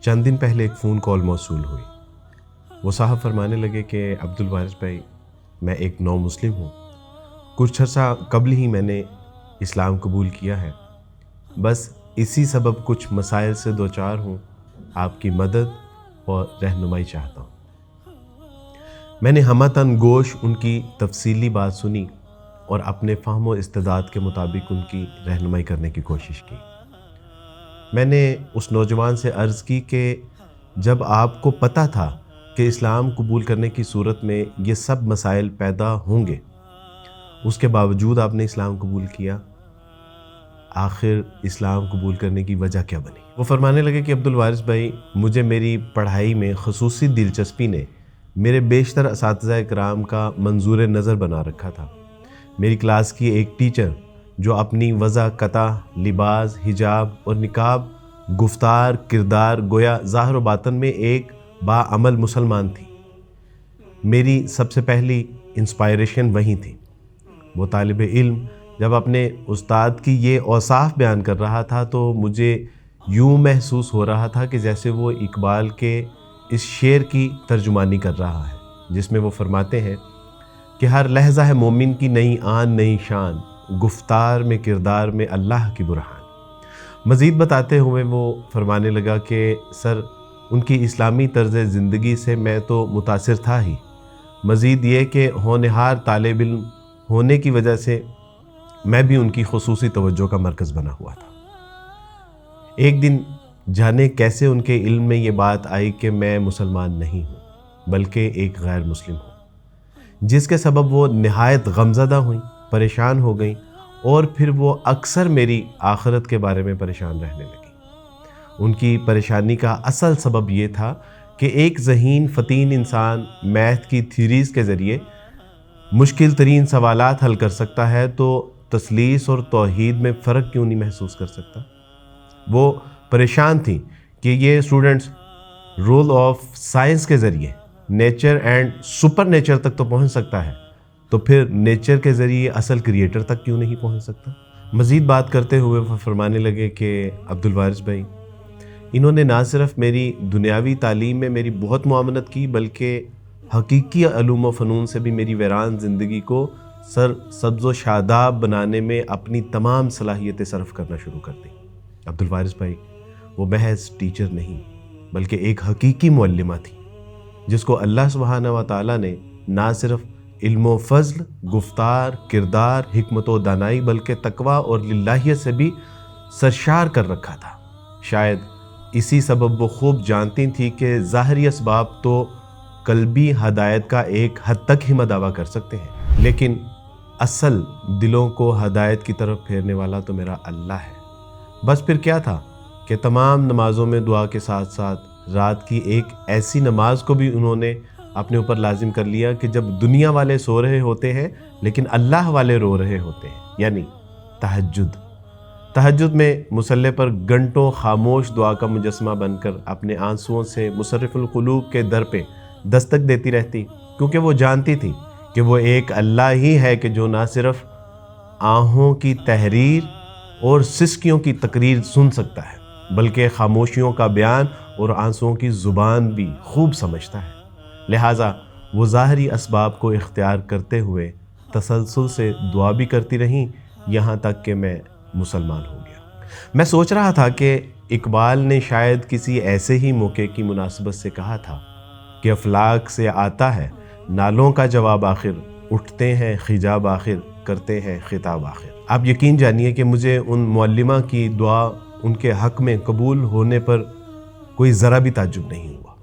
چند دن پہلے ایک فون کال موصول ہوئی۔ وہ صاحب فرمانے لگے کہ عبدالوارث بھائی، میں ایک نو مسلم ہوں، کچھ عرصہ قبل ہی میں نے اسلام قبول کیا ہے، بس اسی سبب کچھ مسائل سے دوچار ہوں، آپ کی مدد اور رہنمائی چاہتا ہوں۔ میں نے ہمہ تن گوش ان کی تفصیلی بات سنی اور اپنے فہم و استعداد کے مطابق ان کی رہنمائی کرنے کی کوشش کی۔ میں نے اس نوجوان سے عرض کی کہ جب آپ کو پتہ تھا کہ اسلام قبول کرنے کی صورت میں یہ سب مسائل پیدا ہوں گے، اس کے باوجود آپ نے اسلام قبول کیا، آخر اسلام قبول کرنے کی وجہ کیا بنی؟ وہ فرمانے لگے کہ عبدالوارث بھائی، مجھے میری پڑھائی میں خصوصی دلچسپی نے میرے بیشتر اساتذہ کرام کا منظور نظر بنا رکھا تھا۔ میری کلاس کی ایک ٹیچر جو اپنی وضع قطع، لباس، حجاب اور نقاب، گفتار، کردار گویا ظاہر و باطن میں ایک باعمل مسلمان تھی، میری سب سے پہلی انسپائریشن وہی تھی۔ وہ طالب علم جب اپنے استاد کی یہ اوصاف بیان کر رہا تھا تو مجھے یوں محسوس ہو رہا تھا کہ جیسے وہ اقبال کے اس شعر کی ترجمانی کر رہا ہے جس میں وہ فرماتے ہیں کہ ہر لحظہ ہے مومن کی نئی آن نئی شان، گفتار میں کردار میں اللہ کی برہان۔ مزید بتاتے ہوئے وہ فرمانے لگا کہ سر، ان کی اسلامی طرز زندگی سے میں تو متاثر تھا ہی، مزید یہ کہ ہونہار طالب علم ہونے کی وجہ سے میں بھی ان کی خصوصی توجہ کا مرکز بنا ہوا تھا۔ ایک دن جانے کیسے ان کے علم میں یہ بات آئی کہ میں مسلمان نہیں ہوں بلکہ ایک غیر مسلم ہوں، جس کے سبب وہ نہایت غمزدہ ہوئیں، پریشان ہو گئیں اور پھر وہ اکثر میری آخرت کے بارے میں پریشان رہنے لگیں۔ ان کی پریشانی کا اصل سبب یہ تھا کہ ایک ذہین فتین انسان میتھ کی تھیوریز کے ذریعے مشکل ترین سوالات حل کر سکتا ہے تو تثلیث اور توحید میں فرق کیوں نہیں محسوس کر سکتا؟ وہ پریشان تھی کہ یہ اسٹوڈنٹس رول آف سائنس کے ذریعے نیچر اینڈ سپر نیچر تک تو پہنچ سکتا ہے، تو پھر نیچر کے ذریعے اصل کریٹر تک کیوں نہیں پہنچ سکتا؟ مزید بات کرتے ہوئے وہ فرمانے لگے کہ عبدالوارث بھائی، انہوں نے نہ صرف میری دنیاوی تعلیم میں میری بہت معاونت کی بلکہ حقیقی علوم و فنون سے بھی میری ویران زندگی کو سبز و شاداب بنانے میں اپنی تمام صلاحیتیں صرف کرنا شروع کر دیں۔ عبدالوارث بھائی، وہ محض ٹیچر نہیں بلکہ ایک حقیقی معلمہ تھی جس کو اللہ سبحانہ و تعالیٰ نے نہ صرف علم و فضل، گفتار، کردار، حکمت و دانائی بلکہ تقوی اور للہیت سے بھی سرشار کر رکھا تھا۔ شاید اسی سبب وہ خوب جانتی تھی کہ ظاہری اسباب تو قلبی ہدایت کا ایک حد تک ہی مداوا کر سکتے ہیں، لیکن اصل دلوں کو ہدایت کی طرف پھیرنے والا تو میرا اللہ ہے۔ بس پھر کیا تھا کہ تمام نمازوں میں دعا کے ساتھ ساتھ رات کی ایک ایسی نماز کو بھی انہوں نے اپنے اوپر لازم کر لیا کہ جب دنیا والے سو رہے ہوتے ہیں لیکن اللہ والے رو رہے ہوتے ہیں، یعنی تہجد میں مصلی پر گھنٹوں خاموش دعا کا مجسمہ بن کر اپنے آنسوؤں سے مصرف القلوب کے در پہ دستک دیتی رہتی، کیونکہ وہ جانتی تھی کہ وہ ایک اللہ ہی ہے کہ جو نہ صرف آہوں کی تحریر اور سسکیوں کی تقریر سن سکتا ہے بلکہ خاموشیوں کا بیان اور آنسوؤں کی زبان بھی خوب سمجھتا ہے۔ لہٰذا وہ ظاہری اسباب کو اختیار کرتے ہوئے تسلسل سے دعا بھی کرتی رہیں یہاں تک کہ میں مسلمان ہو گیا۔ میں سوچ رہا تھا کہ اقبال نے شاید کسی ایسے ہی موقع کی مناسبت سے کہا تھا کہ افلاک سے آتا ہے نالوں کا جواب آخر، اٹھتے ہیں خجاب آخر، کرتے ہیں خطاب آخر۔ آپ یقین جانیے کہ مجھے ان معلمہ کی دعا ان کے حق میں قبول ہونے پر کوئی ذرا بھی تعجب نہیں ہوا۔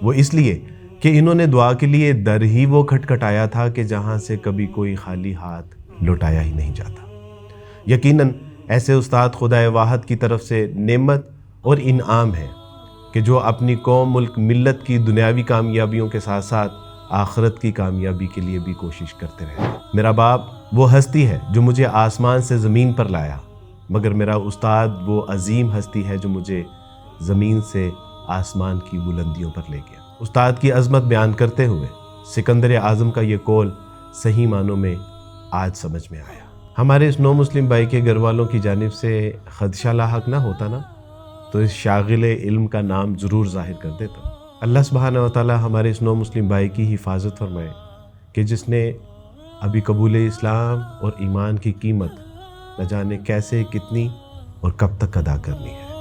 وہ اس لیے کہ انہوں نے دعا کے لیے در ہی وہ کھٹکھٹایا تھا کہ جہاں سے کبھی کوئی خالی ہاتھ لوٹایا ہی نہیں جاتا۔ یقیناً ایسے استاد خدائے واحد کی طرف سے نعمت اور انعام ہے کہ جو اپنی قوم، ملک، ملت کی دنیاوی کامیابیوں کے ساتھ ساتھ آخرت کی کامیابی کے لیے بھی کوشش کرتے رہے۔ میرا باپ وہ ہستی ہے جو مجھے آسمان سے زمین پر لایا، مگر میرا استاد وہ عظیم ہستی ہے جو مجھے زمین سے آسمان کی بلندیوں پر لے گیا۔ استاد کی عظمت بیان کرتے ہوئے سکندر اعظم کا یہ قول صحیح معنوں میں آج سمجھ میں آیا۔ ہمارے اس نو مسلم بھائی کے گھر والوں کی جانب سے خدشہ لاحق نہ ہوتا نا، تو اس شاغل علم کا نام ضرور ظاہر کر دیتا۔ اللہ سبحانہ و تعالی ہمارے اس نو مسلم بھائی کی حفاظت فرمائے کہ جس نے ابھی قبول اسلام اور ایمان کی قیمت نہ جانے کیسے، کتنی اور کب تک ادا کرنی ہے۔